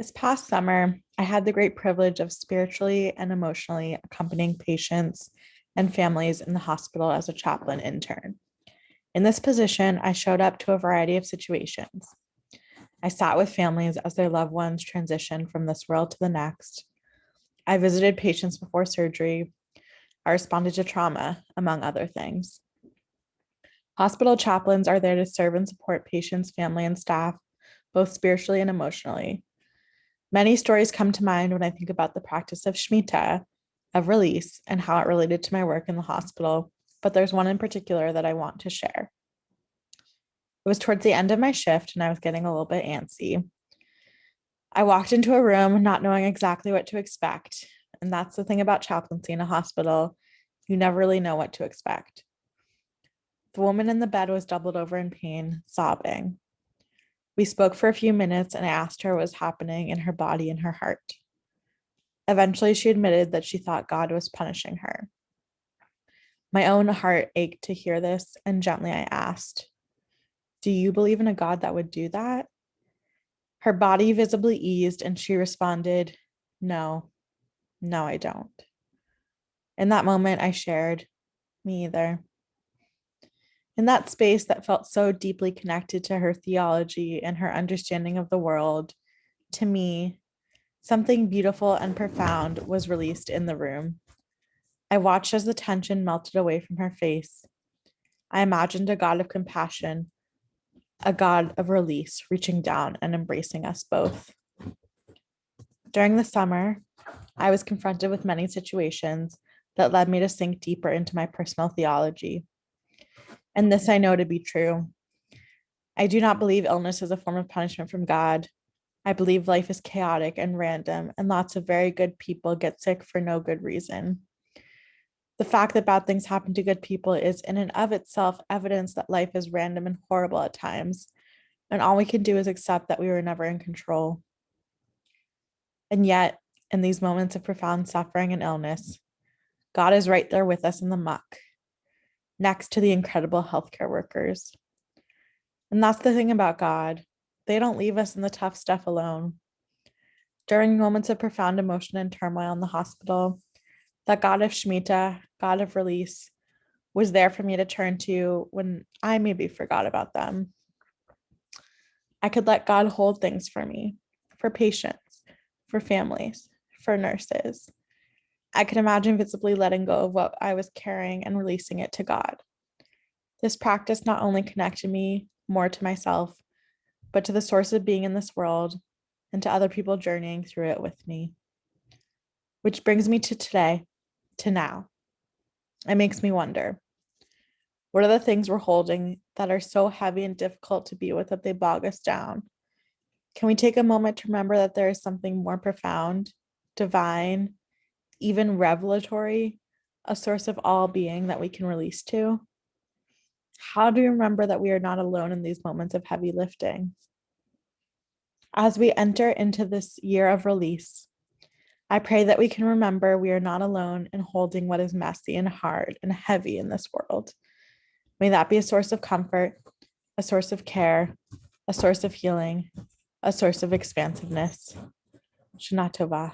This past summer, I had the great privilege of spiritually and emotionally accompanying patients and families in the hospital as a chaplain intern. In this position, I showed up to a variety of situations. I sat with families as their loved ones transitioned from this world to the next. I visited patients before surgery. I responded to trauma, among other things. Hospital chaplains are there to serve and support patients, family, and staff, both spiritually and emotionally. Many stories come to mind when I think about the practice of Shemitah, of release, and how it related to my work in the hospital, but there's one in particular that I want to share. It was towards the end of my shift, and I was getting a little bit antsy. I walked into a room not knowing exactly what to expect, and that's the thing about chaplaincy in a hospital. You never really know what to expect. The woman in the bed was doubled over in pain, sobbing. We spoke for a few minutes, and I asked her what was happening in her body and her heart. Eventually, she admitted that she thought God was punishing her. My own heart ached to hear this, and gently I asked, "Do you believe in a God that would do that?" Her body visibly eased, and she responded, "No, no, I don't." In that moment, I shared, "Me either." In that space that felt so deeply connected to her theology and her understanding of the world, to me, something beautiful and profound was released in the room. I watched as the tension melted away from her face. I imagined a God of compassion, a God of release, reaching down and embracing us both. During the summer, I was confronted with many situations that led me to sink deeper into my personal theology. And this I know to be true. I do not believe illness is a form of punishment from God. I believe life is chaotic and random, and lots of very good people get sick for no good reason. The fact that bad things happen to good people is in and of itself evidence that life is random and horrible at times, and all we can do is accept that we were never in control. And yet, in these moments of profound suffering and illness, God is right there with us in the muck, next to the incredible healthcare workers. And that's the thing about God. They don't leave us in the tough stuff alone. During moments of profound emotion and turmoil in the hospital, that God of Shemitah, God of release, was there for me to turn to when I maybe forgot about them. I could let God hold things for me, for patients, for families, for nurses. I could imagine visibly letting go of what I was carrying and releasing it to God. This practice not only connected me more to myself, but to the source of being in this world and to other people journeying through it with me. Which brings me to today, to now. It makes me wonder, what are the things we're holding that are so heavy and difficult to be with that they bog us down? Can we take a moment to remember that there is something more profound, divine, even revelatory, a source of all being that we can release to? How do we remember that we are not alone in these moments of heavy lifting? As we enter into this year of release, I pray that we can remember we are not alone in holding what is messy and hard and heavy in this world. May that be a source of comfort, a source of care, a source of healing, a source of expansiveness. Shana Tova.